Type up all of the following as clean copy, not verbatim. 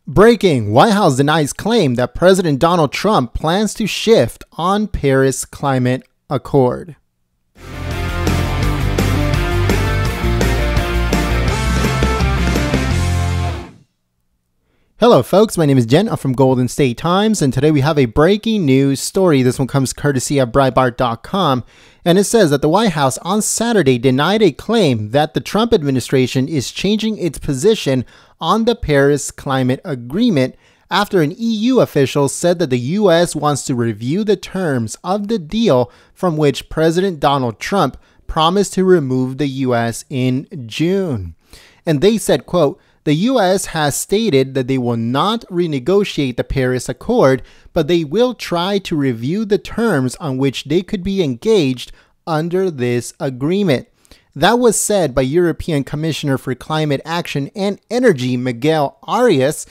Breaking: White House denies claim that President Donald Trump plans to shift on Paris Climate Accord. Hello folks, my name is Jen. I'm from Golden State Times, and today we have a breaking news story. This one comes courtesy of Breitbart.com, and it says that the White House on Saturday denied a claim that the Trump administration is changing its position on the Paris Climate Agreement after an EU official said that the U.S. wants to review the terms of the deal from which President Donald Trump promised to remove the U.S. in June. And they said, quote, "The U.S. has stated that they will not renegotiate the Paris Accord, but they will try to review the terms on which they could be engaged under this agreement." That was said by European Commissioner for Climate Action and Energy, Miguel Arias.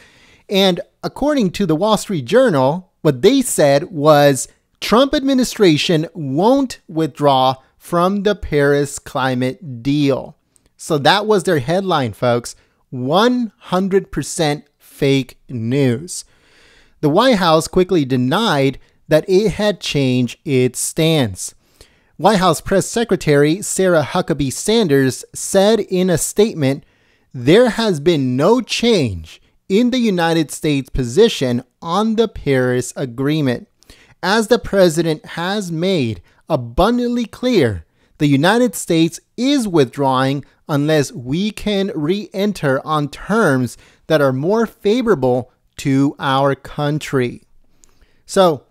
And according to the Wall Street Journal, what they said was Trump administration won't withdraw from the Paris climate deal. So that was their headline, folks. 100% fake news. The White House quickly denied that it had changed its stance. White House Press Secretary Sarah Huckabee Sanders said in a statement, "There has been no change in the United States position on the Paris Agreement. As the president has made abundantly clear, the United States is withdrawing unless we can re-enter on terms that are more favorable to our country." So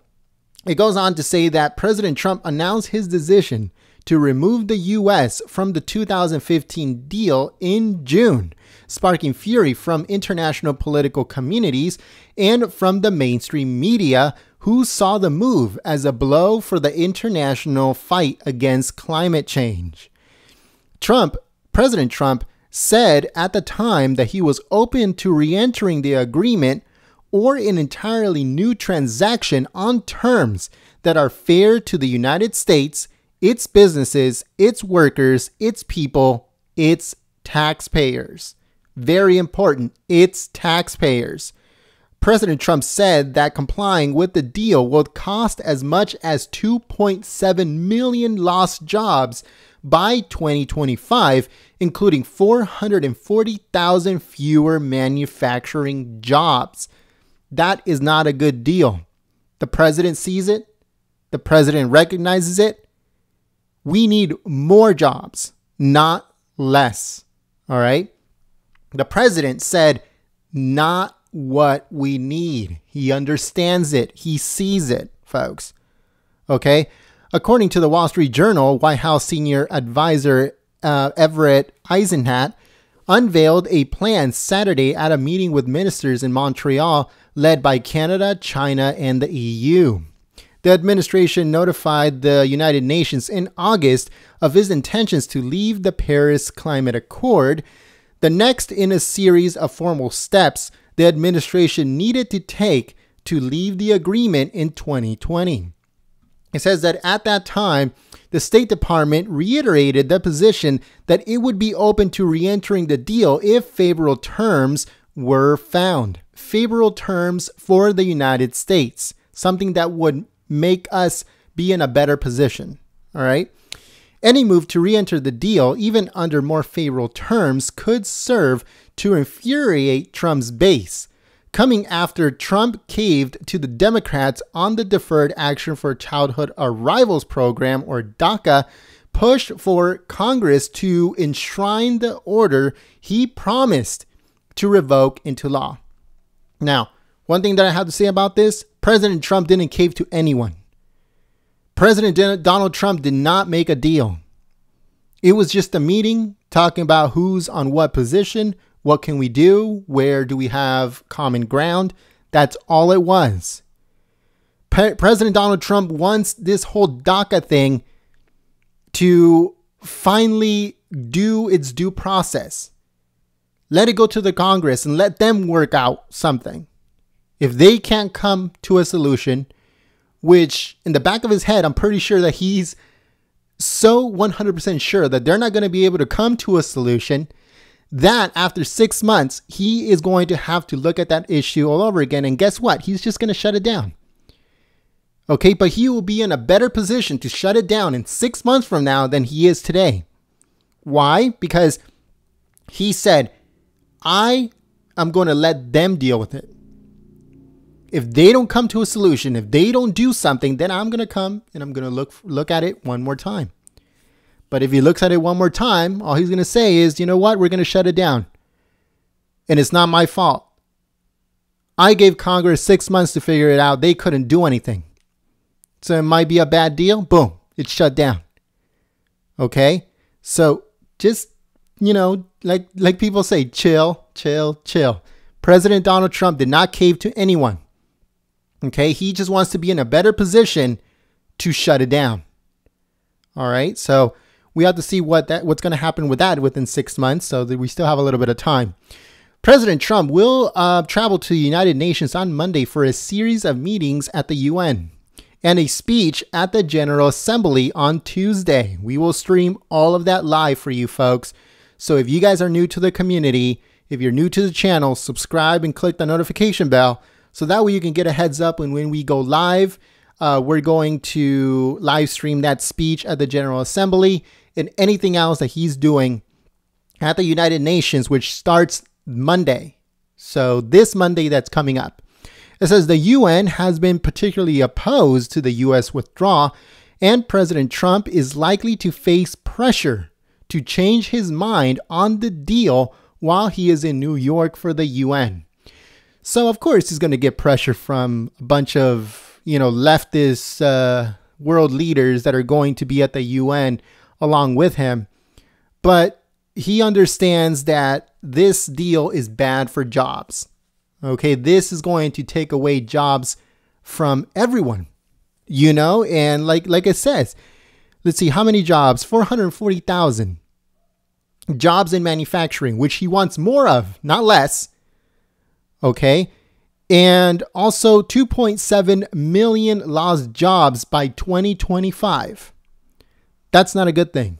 it goes on to say that President Trump announced his decision to remove the U.S. from the 2015 deal in June, sparking fury from international political communities and from the mainstream media, who saw the move as a blow for the international fight against climate change. President Trump said at the time that he was open to re-entering the agreement or an entirely new transaction on terms that are fair to the United States, its businesses, its workers, its people, its taxpayers. Very important, its taxpayers. President Trump said that complying with the deal would cost as much as 2.7 million lost jobs by 2025, including 440,000 fewer manufacturing jobs. That is not a good deal. The president sees it. The president recognizes it. We need more jobs, not less. All right? The president said, not what we need. He understands it. He sees it, folks. Okay? According to the Wall Street Journal, White House senior advisor Everett Eisenhat unveiled a plan Saturday at a meeting with ministers in Montreal led by Canada, China, and the EU. The administration notified the United Nations in August of its intentions to leave the Paris Climate Accord, the next in a series of formal steps the administration needed to take to leave the agreement in 2020. It says that at that time, the State Department reiterated the position that it would be open to re-entering the deal if favorable terms were found. Favorable terms for the United States. Something that would make us be in a better position. All right? Any move to re-enter the deal, even under more favorable terms, could serve to infuriate Trump's base. Coming after Trump caved to the Democrats on the Deferred Action for Childhood Arrivals program, or DACA, push for Congress to enshrine the order he promised to revoke into law. Now, one thing that I have to say about this, President Trump didn't cave to anyone. President Donald Trump did not make a deal. It was just a meeting talking about who's on what position, what can we do, where do we have common ground. That's all it was. President Donald Trump wants this whole DACA thing to finally do its due process. Let it go to the Congress and let them work out something. If they can't come to a solution, which in the back of his head, I'm pretty sure that he's so 100% sure that they're not going to be able to come to a solution, that after 6 months, he is going to have to look at that issue all over again. And guess what? He's just going to shut it down. Okay, but he will be in a better position to shut it down in 6 months from now than he is today. Why? Because he said, I am going to let them deal with it. If they don't come to a solution, if they don't do something, then I'm going to come and I'm going to look at it one more time. But if he looks at it one more time, all he's going to say is, you know what? We're going to shut it down. And it's not my fault. I gave Congress 6 months to figure it out. They couldn't do anything. So it might be a bad deal. Boom. It's shut down. Okay? So just, like people say, chill, chill, chill. President Donald Trump did not cave to anyone. Okay? He just wants to be in a better position to shut it down. All right? So we have to see what's going to happen with that within 6 months, so that we still have a little bit of time. President Trump will travel to the United Nations on Monday for a series of meetings at the UN and a speech at the General Assembly on Tuesday. We will stream all of that live for you folks. So if you guys are new to the community, if you're new to the channel, subscribe and click the notification bell so that way you can get a heads up when we go live. We're going to live stream that speech at the General Assembly and anything else that he's doing at the United Nations, which starts Monday. So this Monday that's coming up. It says the UN has been particularly opposed to the U.S. withdrawal, and President Trump is likely to face pressure to change his mind on the deal while he is in New York for the UN. So, of course, he's going to get pressure from a bunch of, leftist world leaders that are going to be at the UN along with him. But he understands that this deal is bad for jobs. Okay, this is going to take away jobs from everyone, and like it says, let's see, how many jobs? 440,000 jobs in manufacturing, which he wants more of, not less. Okay, and also 2.7 million lost jobs by 2025. That's not a good thing.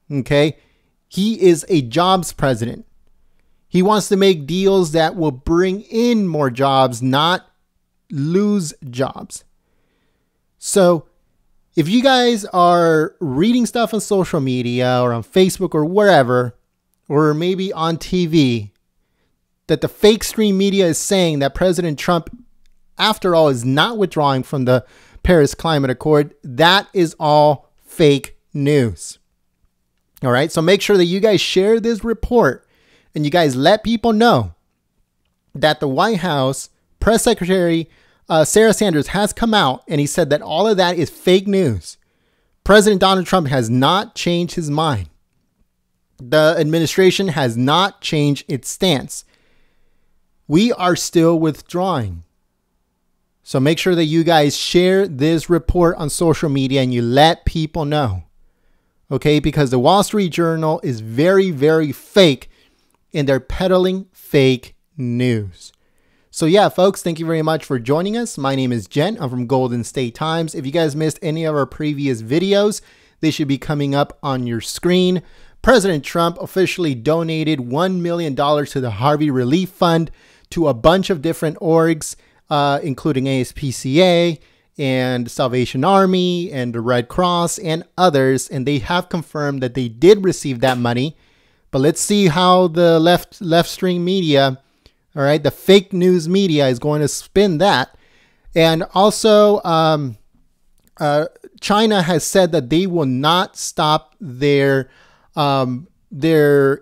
Okay, he is a jobs president. He wants to make deals that will bring in more jobs, not lose jobs. So if you guys are reading stuff on social media or on Facebook or wherever, or maybe on TV, that the fake stream media is saying that President Trump, after all, is not withdrawing from the Paris Climate Accord, that is all fake news. All right. So make sure that you guys share this report and you guys let people know that the White House press secretary, Sarah Sanders, has come out and he said that all of that is fake news. President Donald Trump has not changed his mind. The administration has not changed its stance. We are still withdrawing. So make sure that you guys share this report on social media and you let people know. Okay, because the Wall Street Journal is very, very fake and they're peddling fake news. So yeah, folks, thank you very much for joining us. My name is Jen. I'm from Golden State Times. If you guys missed any of our previous videos, they should be coming up on your screen. President Trump officially donated $1 million to the Harvey Relief Fund to a bunch of different orgs, including ASPCA and Salvation Army and the Red Cross and others. And they have confirmed that they did receive that money. But let's see how the left string media, all right, the fake news media is going to spin that. And also, China has said that they will not stop their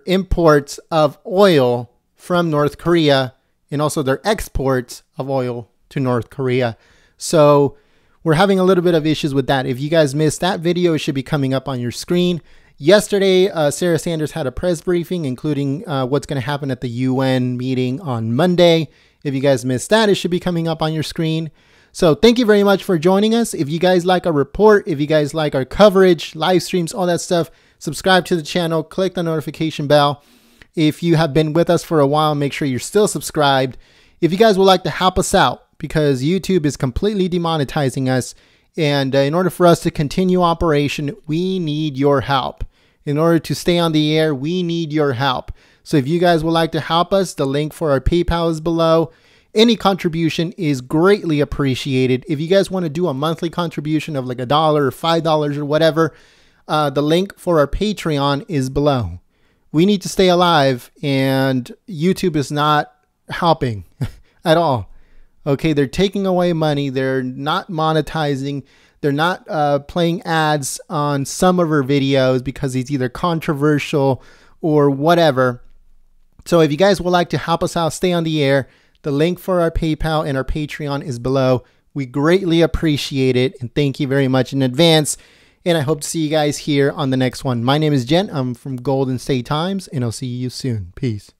imports of oil from North Korea and also their exports of oil to North Korea. So we're having a little bit of issues with that. If you guys missed that video, it should be coming up on your screen. Yesterday, Sarah Sanders had a press briefing, including what's going to happen at the UN meeting on Monday. If you guys missed that, it should be coming up on your screen. So thank you very much for joining us. If you guys like our report, if you guys like our coverage, live streams, all that stuff, subscribe to the channel, click the notification bell. If you have been with us for a while, make sure you're still subscribed. If you guys would like to help us out, because YouTube is completely demonetizing us, and in order for us to continue operation, we need your help. In order to stay on the air, we need your help. So if you guys would like to help us, the link for our PayPal is below. Any contribution is greatly appreciated. If you guys want to do a monthly contribution of like $1 or $5 or whatever, the link for our Patreon is below. We need to stay alive, and YouTube is not helping at all. Okay, they're taking away money. They're not monetizing. They're not playing ads on some of our videos because it's either controversial or whatever. So if you guys would like to help us out, stay on the air, the link for our PayPal and our Patreon is below. We greatly appreciate it, and thank you very much in advance. And I hope to see you guys here on the next one. My name is Jen. I'm from Golden State Times, and I'll see you soon. Peace.